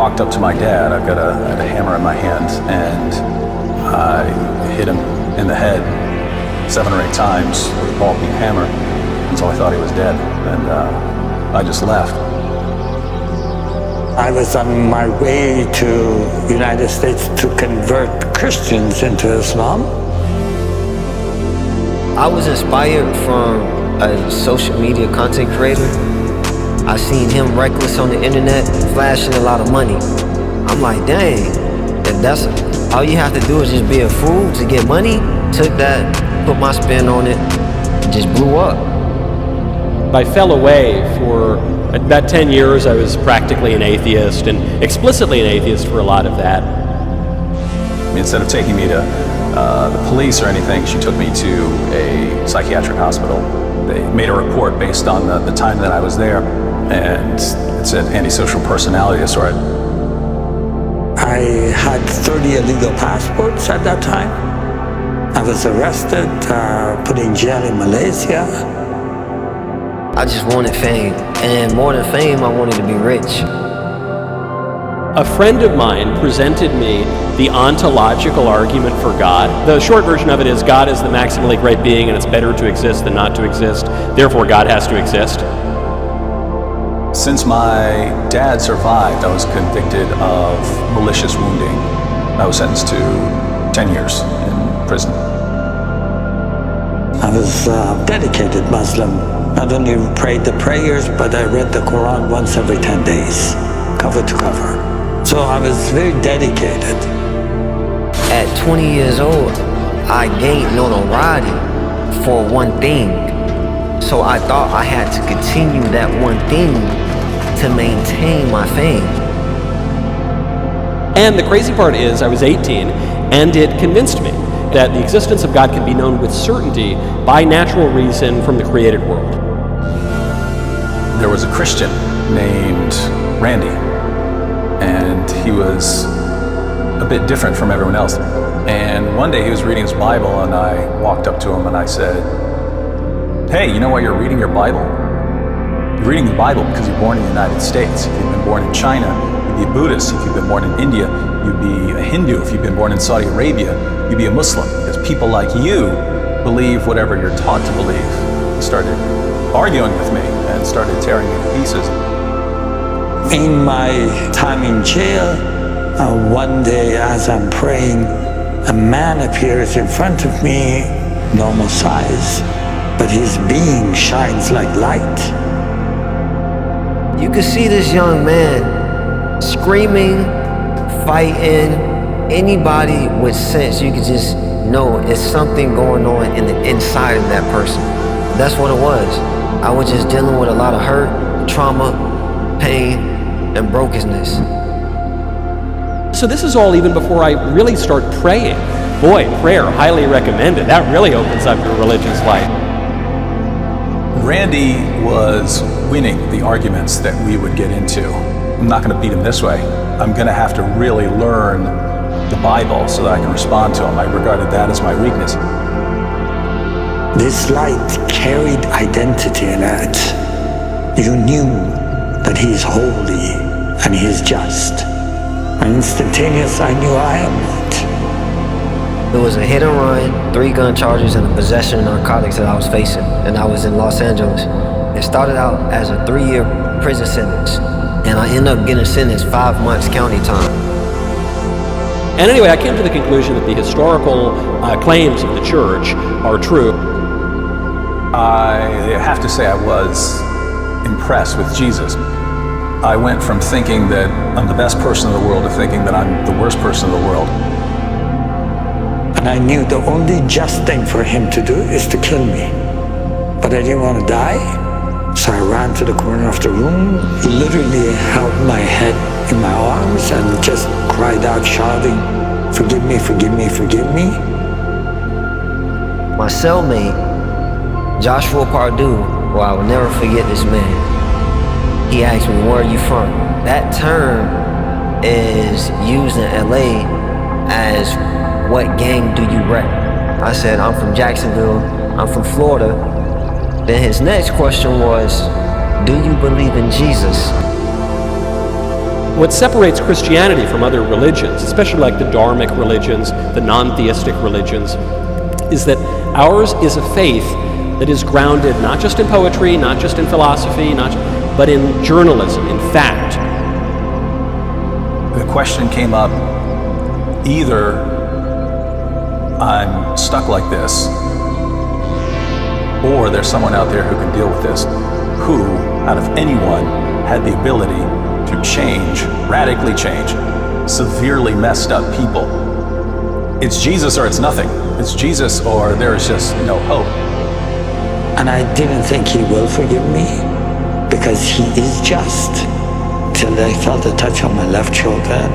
walked up to my dad. I had a hammer in my hand, and I hit him in the head 7 or 8 times with a ball-beam hammer until I thought he was dead, and I just left. I was on my way to United States to convert Christians into Islam. I was inspired from a social media content creator. I seen him reckless on the internet, flashing a lot of money. I'm like, dang, if that's all you have to do is just be a fool to get money. Took that, put my spin on it, and just blew up. I fell away for about 10 years. I was practically an atheist, and explicitly an atheist for a lot of that. Instead of taking me to the police or anything, she took me to a psychiatric hospital. They made a report based on the time that I was there, and it said antisocial personality disorder. I had 30 illegal passports at that time. I was arrested, put in jail in Malaysia. I just wanted fame, and more than fame, I wanted to be rich. A friend of mine presented me the ontological argument for God. The short version of it is God is the maximally great being, and it's better to exist than not to exist. Therefore, God has to exist. Since my dad survived, I was convicted of malicious wounding. I was sentenced to 10 years in prison. I was a dedicated Muslim. Not only prayed the prayers, but I read the Quran once every 10 days, cover to cover. So I was very dedicated. At 20 years old, I gained notoriety for one thing. So I thought I had to continue that one thing to maintain my fame. And the crazy part is I was 18, and it convinced me that the existence of God can be known with certainty by natural reason from the created world. There was a Christian named Randy, and he was a bit different from everyone else. And one day he was reading his Bible, and I walked up to him and I said, "Hey, you know why you're reading your Bible? You're reading the Bible because you're born in the United States. If you've been born in China, you'd be a Buddhist. If you've been born in India, you'd be a Hindu. If you've been born in Saudi Arabia, you'd be a Muslim. Because people like you believe whatever you're taught to believe." He started arguing with me and started tearing me to pieces. In my time in jail, one day as I'm praying, a man appears in front of me, normal size, but his being shines like light. You could see this young man screaming, fighting. Anybody with sense, you could just know it's something going on in the inside of that person. That's what it was. I was just dealing with a lot of hurt, trauma, pain, and brokenness. So this is all even before I really start praying. Boy, prayer, highly recommended. That really opens up your religious life. Randy was winning the arguments that we would get into. I'm not going to beat him this way. I'm going to have to really learn the Bible so that I can respond to him. I regarded that as my weakness. This light carried identity in it. You knew that he's holy and he's just. And instantaneous, I knew I am not. It was a hit and run, 3 gun charges, and a possession of narcotics that I was facing, and I was in Los Angeles. It started out as a 3-year prison sentence, and I ended up getting sentenced 5 months county time. And anyway, I came to the conclusion that the historical claims of the church are true. I have to say I was impressed with Jesus. I went from thinking that I'm the best person in the world to thinking that I'm the worst person in the world. And I knew the only just thing for him to do is to kill me. But I didn't want to die, so I ran to the corner of the room, literally held my head in my arms and just cried out, shouting, "Forgive me, forgive me, forgive me." My cellmate, Joshua Pardue, well, I will never forget this man. He asked me, "Where are you from?" That term is used in LA as, "What gang do you rep?" I said, "I'm from Jacksonville, I'm from Florida." Then his next question was, "Do you believe in Jesus?" what separates Christianity from other religions, especially like the dharmic religions, the non-theistic religions, is that ours is a faith that is grounded not just in poetry, not just in philosophy, but in journalism, in fact. The question came up, either I'm stuck like this, or there's someone out there who can deal with this, who, out of anyone, had the ability to change, radically change, severely messed up people. It's Jesus or it's nothing. It's Jesus or there is just no hope. And I didn't think he will forgive me because he is just, till I felt a touch on my left shoulder.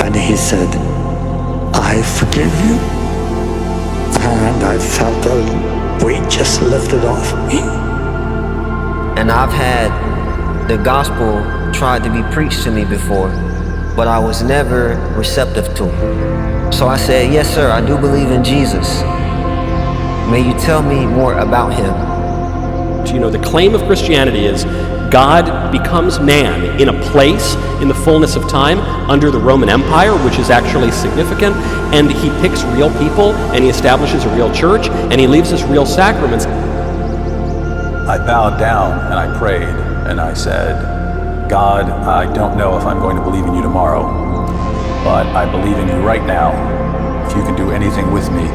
And he said, I forgive you. And I felt the weight just lifted off me. And I've had the gospel tried to be preached to me before, but I was never receptive to it. So I said, yes, sir, I do believe in Jesus. May you tell me more about him. You know, the claim of Christianity is God becomes man in a place in the fullness of time under the Roman Empire, which is actually significant, and he picks real people, and he establishes a real church, and he leaves us real sacraments. I bowed down and I prayed and I said, God, I don't know if I'm going to believe in you tomorrow, but I believe in you right now. If you can do anything with me,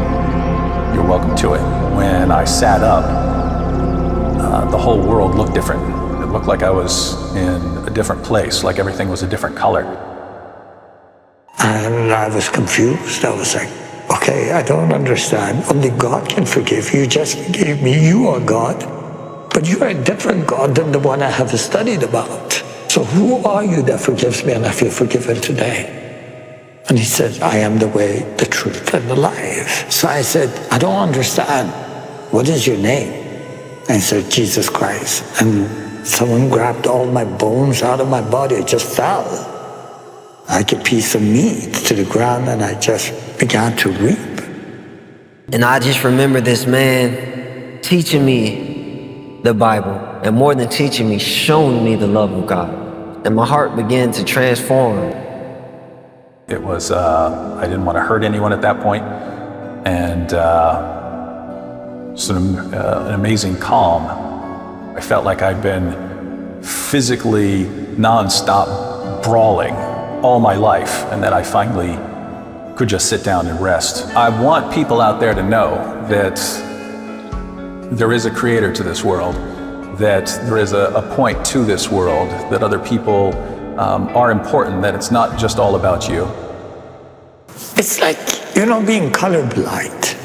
you're welcome to it. When I sat up, the whole world looked different. It looked like I was in a different place, like everything was a different color. And I was confused. I was like, okay, I don't understand. Only God can forgive you. Just forgive me. You are God. But you are a different God than the one I have studied about. So who are you that forgives me and I feel forgiven today? And he said, I am the way, the truth, and the life. So I said, I don't understand. What is your name? And he said, Jesus Christ. And someone grabbed all my bones out of my body. It just fell like a piece of meat to the ground, and I just began to weep. And I just remember this man teaching me the Bible, and more than teaching me, showing me the love of God. And my heart began to transform. It was, I didn't want to hurt anyone at that point, and an amazing calm. I felt like I'd been physically nonstop brawling all my life, and that I finally could just sit down and rest. I want people out there to know that there is a creator to this world, that there is a point to this world, that other people are important, that it's not just all about you. It's like, being colorblind.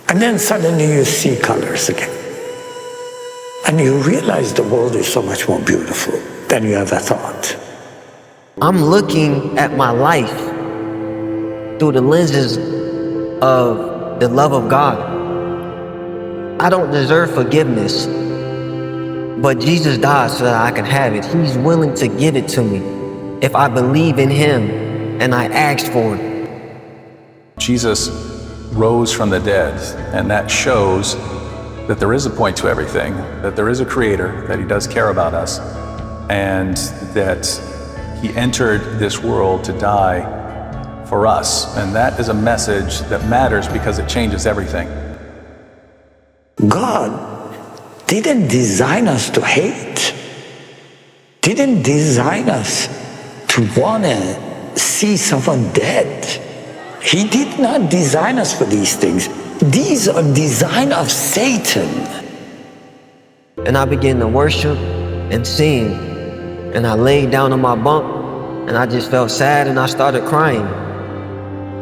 And then suddenly you see colors again. And you realize the world is so much more beautiful than you ever thought. I'm looking at my life through the lenses of the love of God. I don't deserve forgiveness, but Jesus died so that I can have it. He's willing to give it to me if I believe in him and I asked for it. Jesus rose from the dead, and that shows that there is a point to everything, that there is a creator, that he does care about us, and that he entered this world to die for us. And that is a message that matters because it changes everything. God didn't design us to hate, didn't design us to want to see someone dead. He did not design us for these things. These are design of Satan. And I began to worship and sing. And I laid down on my bunk and I just felt sad and I started crying.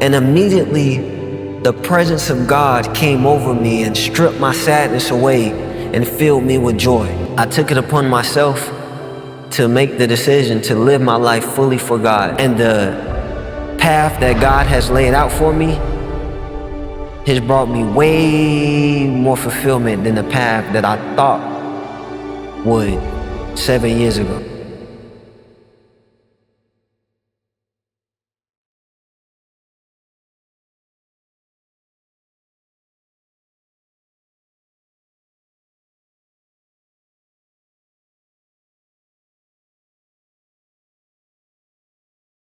And immediately the presence of God came over me and stripped my sadness away and filled me with joy. I took it upon myself to make the decision to live my life fully for God. And the path that God has laid out for me has brought me way more fulfillment than the path that I thought would 7 years ago.